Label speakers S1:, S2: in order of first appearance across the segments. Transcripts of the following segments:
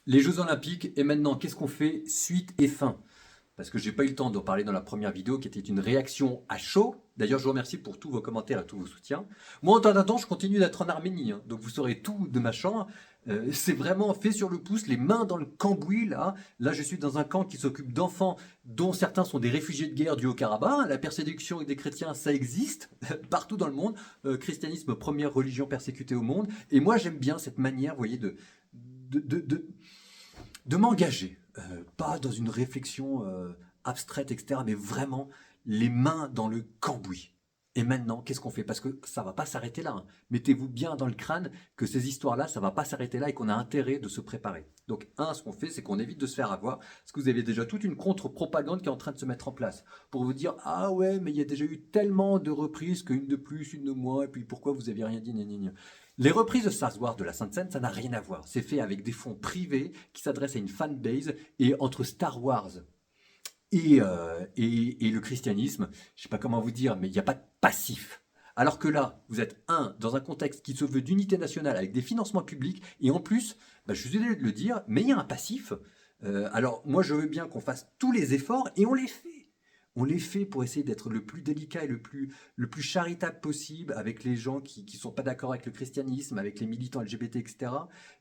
S1: Les Jeux Olympiques, et maintenant, qu'est-ce qu'on fait? Suite et fin. Parce que j'ai pas eu le temps d'en parler dans la première vidéo qui était une réaction à chaud. D'ailleurs, je vous remercie pour tous vos commentaires et tous vos soutiens. Moi, en attendant, je continue d'être en Arménie, hein. Donc vous saurez tout de ma chambre. C'est vraiment fait sur le pouce, les mains dans le cambouis, là. Là, je suis dans un camp qui s'occupe d'enfants dont certains sont des réfugiés de guerre du Haut-Karabakh. La persécution des chrétiens, ça existe partout dans le monde. Christianisme, première religion persécutée au monde. Et moi, j'aime bien cette manière, vous voyez, de, de, de, de m'engager, pas dans une réflexion abstraite, etc., mais vraiment les mains dans le cambouis. Et maintenant, qu'est-ce qu'on fait? Parce que ça va pas s'arrêter là, hein. Mettez-vous bien dans le crâne que ces histoires-là, ça va pas s'arrêter là et qu'on a intérêt de se préparer. Donc, ce qu'on fait, c'est qu'on évite de se faire avoir, parce que vous avez déjà toute une contre-propagande qui est en train de se mettre en place pour vous dire ah ouais, mais il y a déjà eu tellement de reprises qu'une de plus, une de moins, et puis pourquoi vous aviez rien dit, gna gna gna. Les reprises de Star Wars de la Sainte Seine, ça n'a rien à voir. C'est fait avec des fonds privés qui s'adressent à une fanbase. Et entre Star Wars et le christianisme, je ne sais pas comment vous dire, mais il n'y a pas de passif. Alors que là, vous êtes dans un contexte qui se veut d'unité nationale avec des financements publics, et en plus, je suis désolé de le dire, mais il y a un passif. Alors moi, je veux bien qu'on fasse tous les efforts, et on les fait. On les fait pour essayer d'être le plus délicat et le plus charitable possible avec les gens qui ne sont pas d'accord avec le christianisme, avec les militants LGBT, etc.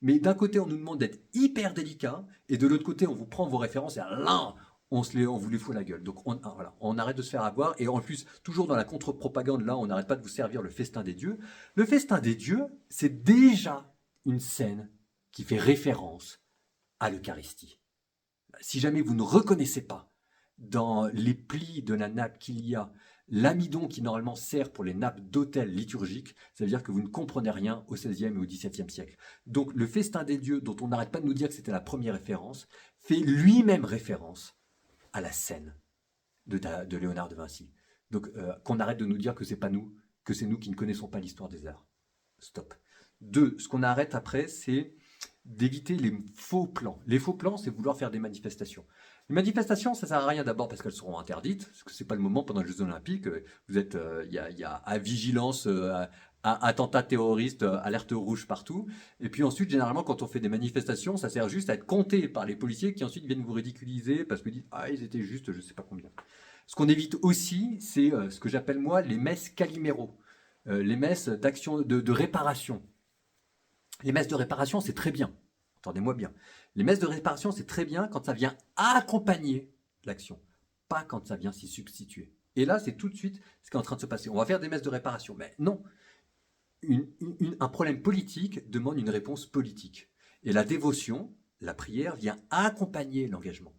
S1: Mais d'un côté, on nous demande d'être hyper délicat, et de l'autre côté, on vous prend vos références, et là, on vous les fout à la gueule. Donc voilà, on arrête de se faire avoir, et en plus, toujours dans la contre-propagande, là, on n'arrête pas de vous servir le festin des dieux. Le festin des dieux, c'est déjà une scène qui fait référence à l'Eucharistie. Si jamais vous ne reconnaissez pas dans les plis de la nappe qu'il y a l'amidon qui normalement sert pour les nappes d'autel liturgiques, ça veut dire que vous ne comprenez rien au XVIe et au XVIIe siècle. Donc le festin des dieux, dont on n'arrête pas de nous dire que c'était la première référence, fait lui-même référence à la scène de Léonard de Vinci. Donc qu'on arrête de nous dire que c'est pas nous, que c'est nous qui ne connaissons pas l'histoire des arts. Stop. Deux, ce qu'on arrête après, c'est d'éviter les faux plans. Les faux plans, c'est vouloir faire des manifestations. Les manifestations, ça sert à rien d'abord parce qu'elles seront interdites, parce que c'est pas le moment pendant les Jeux Olympiques. Vous êtes, y a à vigilance, à attentat terroriste, alerte rouge partout. Et puis ensuite, généralement, quand on fait des manifestations, ça sert juste à être compté par les policiers qui ensuite viennent vous ridiculiser parce que disent ah ils étaient juste, je sais pas combien. Ce qu'on évite aussi, c'est ce que j'appelle moi les messes Calimero, les messes d'action de réparation. Les messes de réparation, c'est très bien. Entendez-moi bien. Les messes de réparation, c'est très bien quand ça vient accompagner l'action, pas quand ça vient s'y substituer. Et là, c'est tout de suite ce qui est en train de se passer. On va faire des messes de réparation. Mais non, un problème politique demande une réponse politique. Et la dévotion, la prière, vient accompagner l'engagement.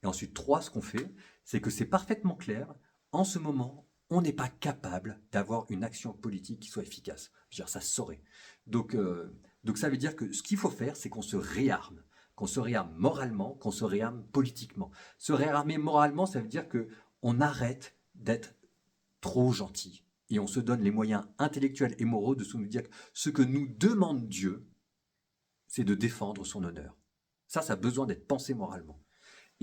S1: Et ensuite, trois, ce qu'on fait, c'est que c'est parfaitement clair. En ce moment, on n'est pas capable d'avoir une action politique qui soit efficace. Je veux dire, ça se saurait. Donc ça veut dire que ce qu'il faut faire, c'est qu'on se réarme moralement, qu'on se réarme politiquement. Se réarmer moralement, ça veut dire que on arrête d'être trop gentil et on se donne les moyens intellectuels et moraux de se nous dire que ce que nous demande Dieu, c'est de défendre son honneur. Ça a besoin d'être pensé moralement.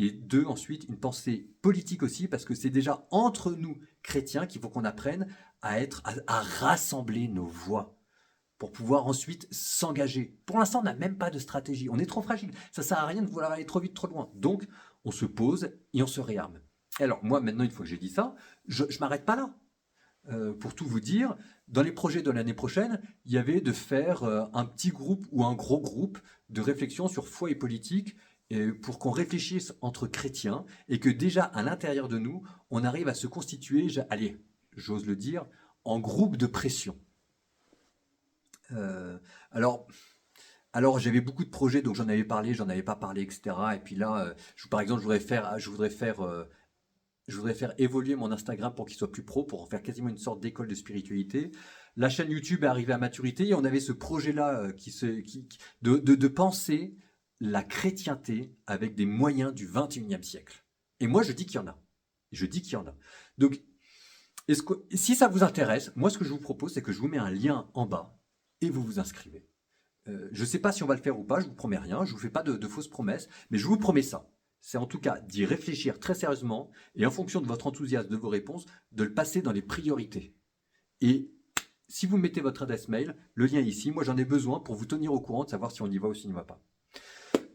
S1: Et deux, ensuite, une pensée politique aussi, parce que c'est déjà entre nous, chrétiens, qu'il faut qu'on apprenne à rassembler nos voix pour pouvoir ensuite s'engager. Pour l'instant, on n'a même pas de stratégie. On est trop fragile. Ça ne sert à rien de vouloir aller trop vite, trop loin. Donc, on se pose et on se réarme. Alors, moi, maintenant, une fois que j'ai dit ça, je ne m'arrête pas là. Pour tout vous dire, dans les projets de l'année prochaine, il y avait de faire un petit groupe ou un gros groupe de réflexion sur foi et politique pour qu'on réfléchisse entre chrétiens et que déjà à l'intérieur de nous, on arrive à se constituer, allez, j'ose le dire, en groupe de pression. Euh, alors, alors j'avais beaucoup de projets, donc j'en avais parlé, j'en avais pas parlé, etc. Et puis là, par exemple, je voudrais faire évoluer mon Instagram pour qu'il soit plus pro, pour en faire quasiment une sorte d'école de spiritualité. La chaîne YouTube est arrivée à maturité et on avait ce projet-là de penser la chrétienté avec des moyens du 21e siècle. Et moi, je dis qu'il y en a. Je dis qu'il y en a. Donc, si ça vous intéresse, moi, ce que je vous propose, c'est que je vous mets un lien en bas et vous vous inscrivez. Je ne sais pas si on va le faire ou pas, je ne vous promets rien, je ne vous fais pas de fausses promesses, mais je vous promets ça. C'est en tout cas d'y réfléchir très sérieusement et en fonction de votre enthousiasme, de vos réponses, de le passer dans les priorités. Et si vous mettez votre adresse mail, le lien est ici, moi j'en ai besoin pour vous tenir au courant de savoir si on y va ou si on n'y va pas.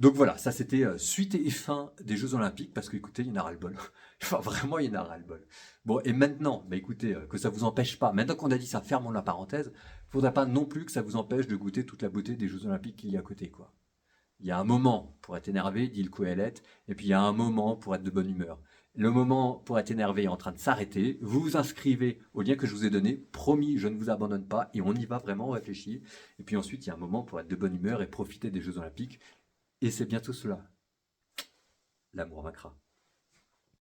S1: Donc voilà, ça c'était suite et fin des Jeux Olympiques, parce que écoutez, il y en a ras-le-bol. Enfin, vraiment, il y en a ras-le-bol. Bon, et maintenant, bah écoutez, que ça vous empêche pas, maintenant qu'on a dit ça, fermons la parenthèse, faudrait pas non plus que ça vous empêche de goûter toute la beauté des Jeux Olympiques qu'il y a à côté, quoi. Il y a un moment pour être énervé, dit le Coëlette, et puis il y a un moment pour être de bonne humeur. Le moment pour être énervé est en train de s'arrêter. Vous vous inscrivez au lien que je vous ai donné. Promis, je ne vous abandonne pas. Et on y va vraiment, on réfléchit. Et puis ensuite, il y a un moment pour être de bonne humeur et profiter des Jeux Olympiques. Et c'est bientôt cela. L'amour vaincra.